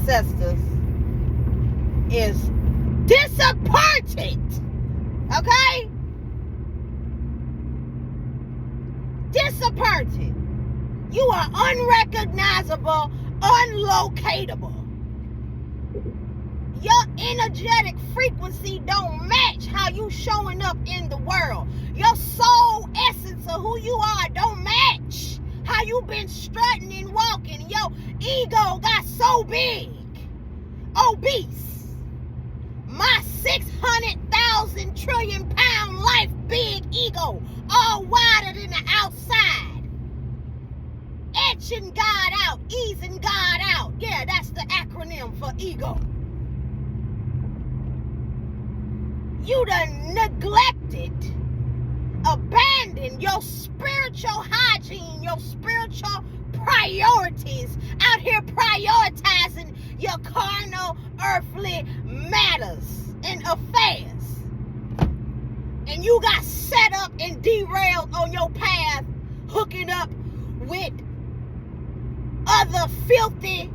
ancestors is disappointed. Okay? Disappointed. You are unrecognizable, unlocatable. Your energetic frequency don't match how you showing up in the world. Your soul essence of who you are don't match how you been strutting and walking. Your ego got so big, obese. My 600,000 trillion pound life big ego, all wider than the outside. Etching God out, easing God out. Yeah, that's the acronym for ego. You done neglected, abandoned your spiritual hygiene, your spiritual priorities, out here prioritizing your carnal, earthly matters and affairs. And you got set up and derailed on your path, hooking up with other filthy,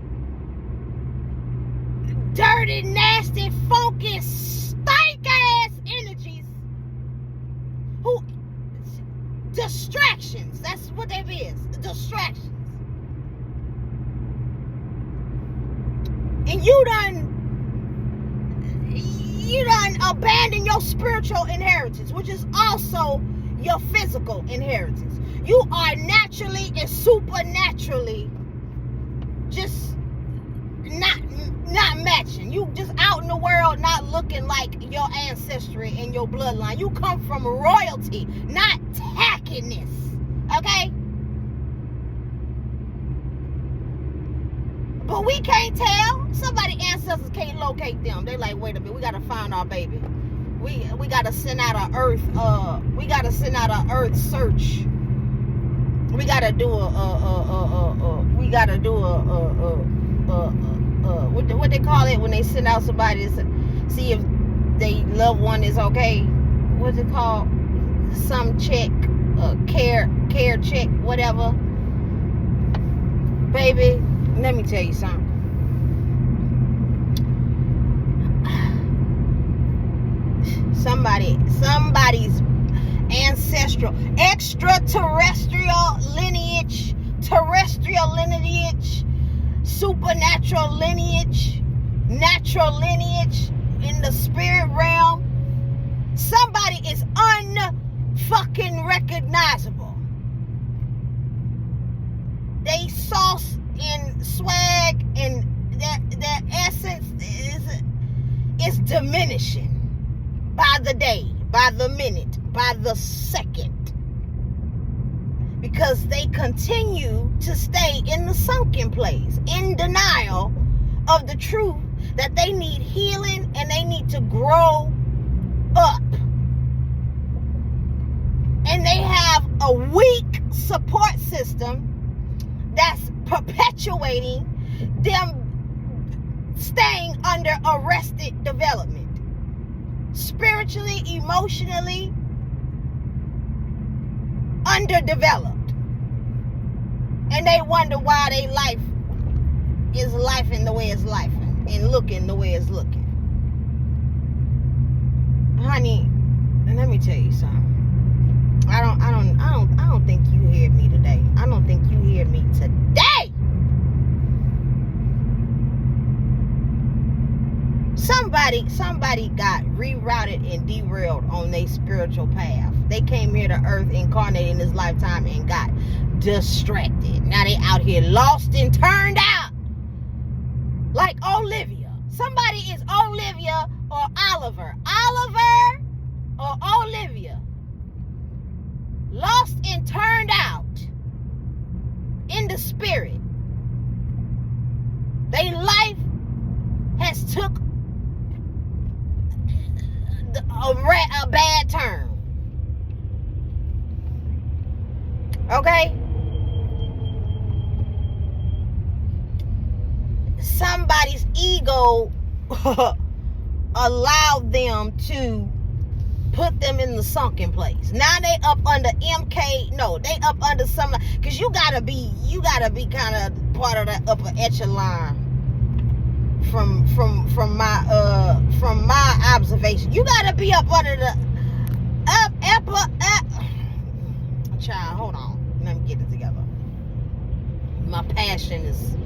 dirty, nasty, funky, stank ass energies. Who distractions. That's what that is. Distractions. And you done abandon your spiritual inheritance, which is also your physical inheritance. You are naturally and supernaturally just not matching. You just out in the world not looking like your ancestry and your bloodline. You come from royalty, not tackiness. Okay? But we can't tell. Somebody ancestors can't locate them. They like, wait a minute, we gotta find our baby. We gotta send out an earth earth search. We gotta do what they call it when they send out somebody to see if their loved one is okay. What's it called? Some check, care check, whatever. Baby, let me tell you something. Somebody's ancestral, extraterrestrial lineage, terrestrial lineage, supernatural lineage, natural lineage in the spirit realm. Somebody is unfucking recognizable. They sauce and swag and their essence is diminishing by the day, by the minute, by the second. Because they continue to stay in the sunken place, in denial of the truth that they need healing and they need to grow up. And they have a weak support system that's perpetuating them staying under arrested development. Spiritually, emotionally underdeveloped. And they wonder why their life is lifing the way it's lifing and looking the way it's looking. Honey, let me tell you something. I don't think you hear me today. I don't think you hear me today. Somebody got rerouted and derailed on their spiritual path. They came here to earth, incarnated in this lifetime, and got distracted. Now they out here lost and turned out. Like Olivia. Somebody is Olivia or Oliver. Oliver or Olivia. Lost and turned out in the spirit. Their life has took a bad turn. Okay? Somebody's ego allowed them to put them in the sunken place. Now they up under MK. No, they up under something. Because you gotta be kind of part of that upper echelon from my observation. You gotta be up under the child, hold on. Let me get it together. My passion is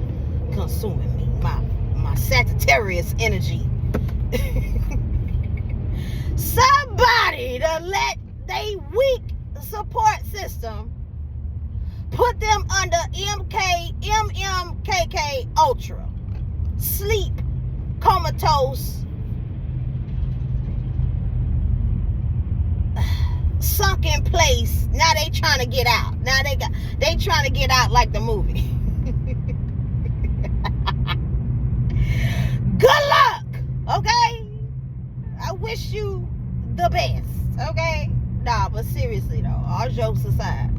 consuming me. My Sagittarius energy. Somebody to let they weak support system put them under MMKK Ultra, sleep, comatose, sunk in place. Now they trying to get out. Now they trying to get out like the movie. Good luck, okay? I wish you the best, okay? Nah, but seriously though, all jokes aside,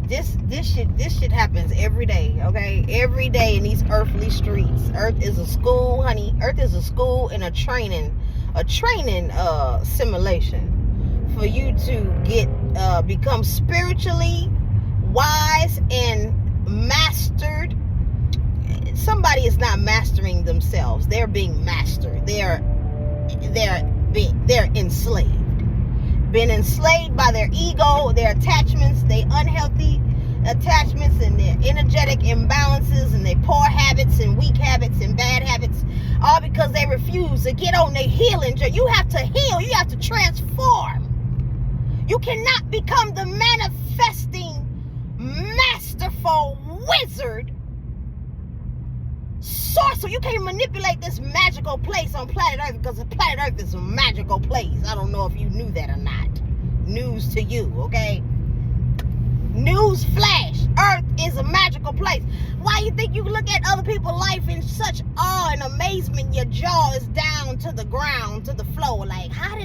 this shit happens every day, okay? Every day in these earthly streets. Earth is a school, honey. Earth is a school and a training simulation for you to become spiritually wise and mastered. Somebody is not mastering themselves. They're being mastered. They're enslaved. Been enslaved by their ego, their attachments, their unhealthy attachments, and their energetic imbalances, and their poor habits and weak habits and bad habits, all because they refuse to get on their healing journey. You have to heal. You have to transform. You cannot become the manifesting, masterful wizard sorcerer. You can't manipulate this magical place on planet Earth, because the planet Earth is a magical place. I don't know if you knew that or not. News to you, okay? News flash. Earth is a magical place. Why you think you look at other people's life in such awe and amazement? Your jaw is down to the ground, to the floor. Like, how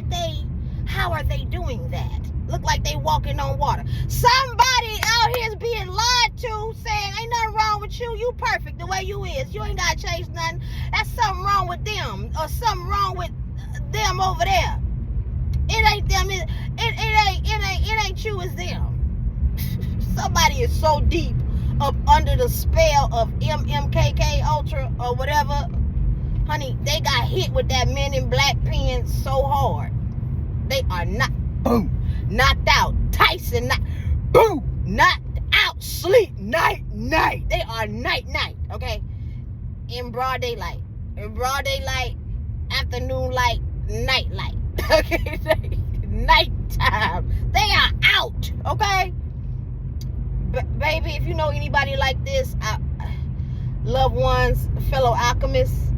are they doing that? Look like they walking on water. Somebody out here is being lied to, saying ain't nothing wrong with you. You perfect the way you is. You ain't got to change nothing. That's something wrong with them, or something wrong with them over there. It ain't them. It ain't you. It's them. Somebody is so deep up under the spell of MMKK Ultra or whatever, honey. They got hit with that Men in Black pen so hard. They are knocked out. Tyson, knocked out. Sleep, night. They are night, okay? In broad daylight. Afternoon light, night light. Okay? Nighttime. They are out, okay? Baby, if you know anybody like this, loved ones, fellow alchemists,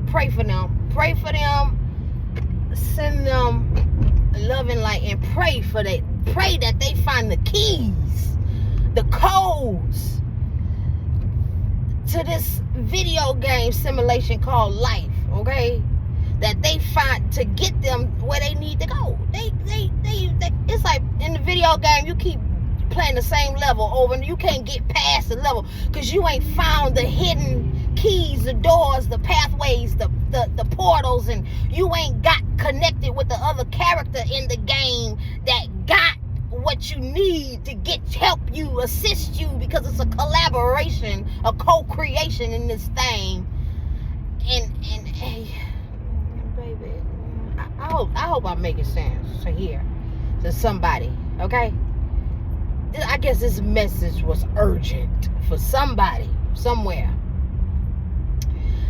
pray for them. Pray for them. Send them loving light and pray that they find the keys, the codes to this video game simulation called life, okay? That they find to get them where they need to go. They it's like in the video game, you keep playing the same level over and you can't get past the level because you ain't found the hidden keys, the doors, the pathways, the portals, and you ain't got connected with the other character in the game that got what you need to help you, assist you, because it's a collaboration, a co-creation in this thing. And hey, baby, I hope I'm making sense to somebody, okay? I guess this message was urgent for somebody, somewhere.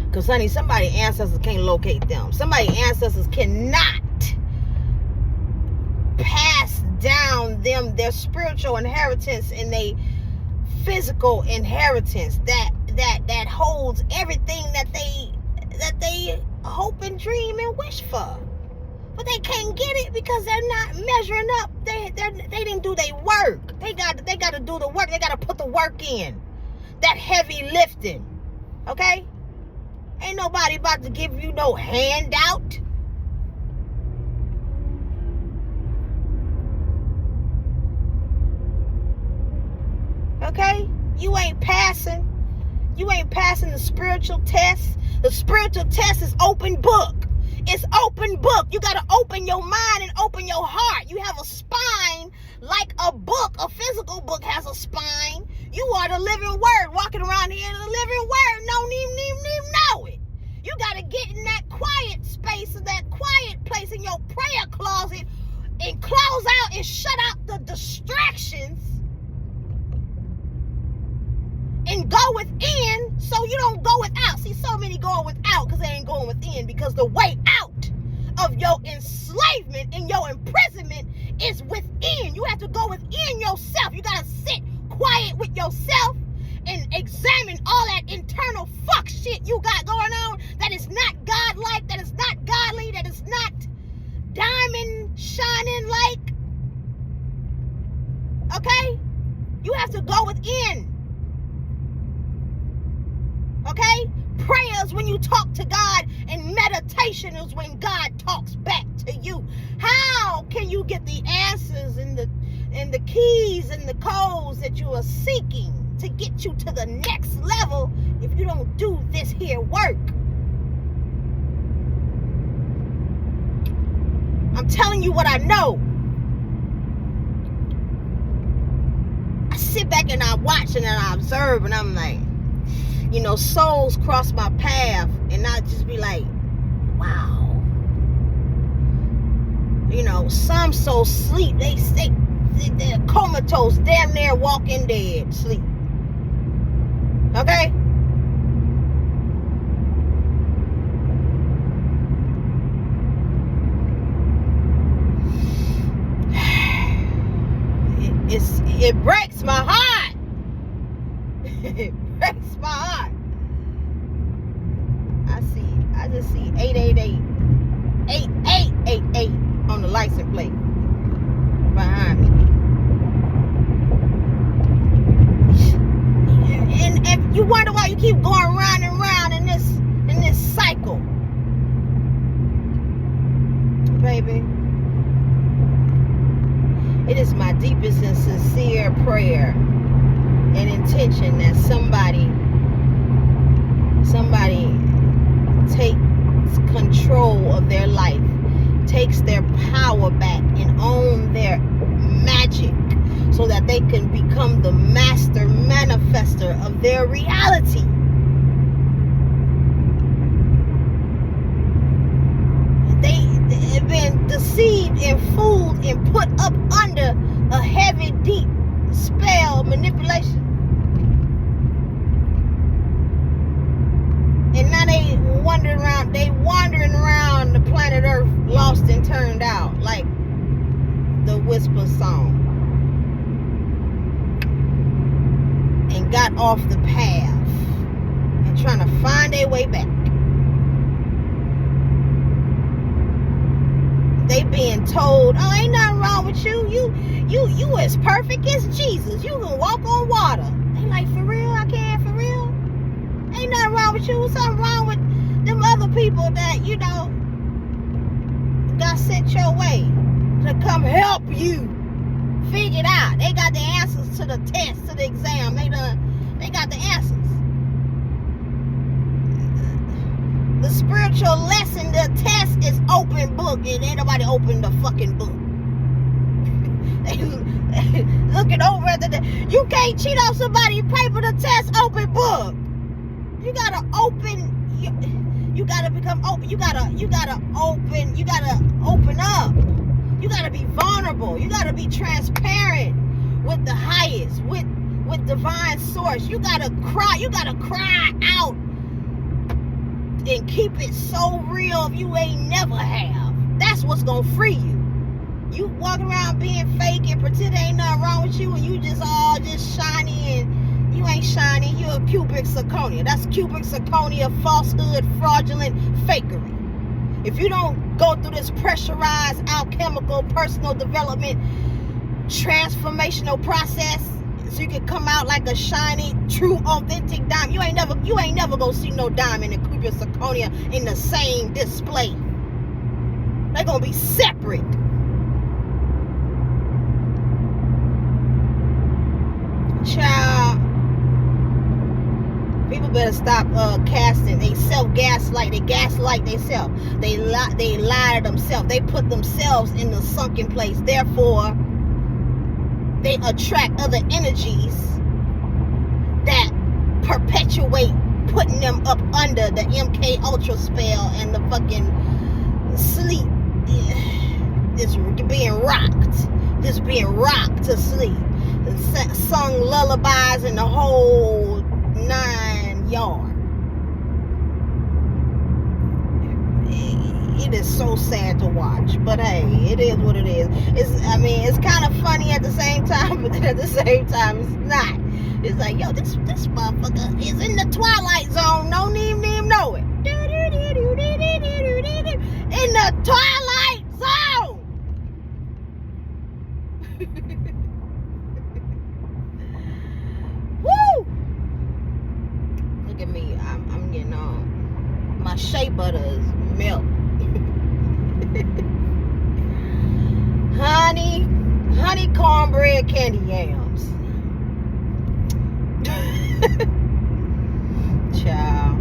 Because, honey, somebody's ancestors can't locate them. Somebody's ancestors cannot pass down them their spiritual inheritance and their physical inheritance that holds everything that they hope and dream and wish for. But they can't get it because they're not measuring up. They didn't do their work. They got to do the work. They got to put the work in. That heavy lifting. Okay? Ain't nobody about to give you no handout. Okay? You ain't passing the spiritual test. The spiritual test is open book. It's open book. You got to open your mind and open your heart. You have a spine like a book. A physical book has a spine. You are the living word walking around here in the living word. No don't even know it. You got to get in that quiet space, in that quiet place in your prayer closet, and close out and shut out the distractions and go within so you don't go without. See, so many going without because they ain't going within, because the way out of your enslavement and your imprisonment is within. You have to go within yourself. You got to sit quiet with yourself and examine all that internal fuck shit you got going on that is not godlike, that is not godly, that is not diamond shining like. Okay? You have to go within. Okay? Prayers when you talk to God, and meditation is when God talks back to you. How can you get the answers and the keys and the codes that you are seeking to get you to the next level if you don't do this here work? I'm telling you what I know. I sit back and I watch and I observe, and I'm like, you know, souls cross my path, and I just be like, wow. You know, some souls sleep. They're comatose, damn near walking dead, sleep. Okay? It breaks my heart. It breaks my heart. I just see 888 8888 on the license plate behind me. And if you wonder why you keep going round and round in this cycle, baby, it is my deepest and sincere prayer and intention that somebody takes control of their life, takes their power back, and own their magic, so that they can become the master manifester of their reality. They've been deceived and fooled and put up under a heavy, deep spell manipulation. And now they wandering around the planet Earth, lost and turned out, like the Whisper song, and got off the path and trying to find their way back. They being told, oh, ain't nothing wrong with you. You as perfect as Jesus. You can walk on water. They like, for real? I can, for real? Ain't nothing wrong with you. Something wrong with them other people that, you know, got sent your way to come help you figure it out. They got the answers to the test, to the exam. They got the answers. The spiritual lesson, the test is open book, and ain't nobody open the fucking book. They looking over at you can't cheat off somebody's paper. The test open book. You gotta open. You gotta become open. You gotta open. You gotta open up. You gotta be vulnerable. You gotta be transparent with the highest, with divine source. You gotta cry. You gotta cry out and keep it so real if you ain't never have. That's what's gonna free you. You walk around being fake and pretend ain't nothing wrong with you, and you just all just shiny, and you ain't shiny. You're a cubic zirconia. That's cubic zirconia, falsehood, fraudulent fakery. If you don't go through this pressurized alchemical personal development transformational process, so you can come out like a shiny, true, authentic diamond, you ain't never gonna see no diamond and cubic zirconia in the same display. They're gonna be separate. Child, people better stop casting. They self-gaslight. They gaslight themselves. They lie to themselves. They put themselves in the sunken place. Therefore, they attract other energies that perpetuate putting them up under the MK Ultra spell and the fucking sleep. Just being rocked to sleep. And sung lullabies and the whole 9 yards. It is so sad to watch, but hey, it is what it is. It's kind of funny at the same time, but then at the same time, it's not. It's like, yo, this motherfucker is in the Twilight Zone. Don't even know it. In the Twilight Zone. Woo! Look at me. I'm getting on. My shea butter is milk. honey cornbread candy yams. Child.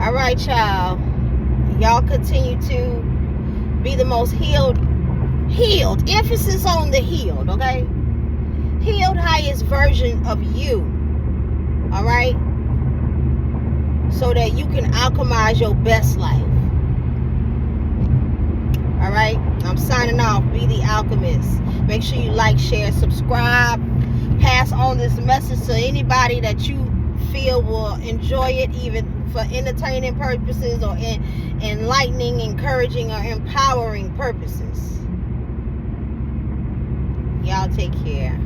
All right, y'all. Y'all continue to be the most healed. Emphasis on the healed, okay? Healed, highest version of you. All right? So that you can alchemize your best life. All right? I'm signing off. Be the alchemist. Make sure you like, share, subscribe. Pass on this message to anybody that you feel will enjoy it, even for entertaining purposes or enlightening, encouraging, or empowering purposes. Y'all take care.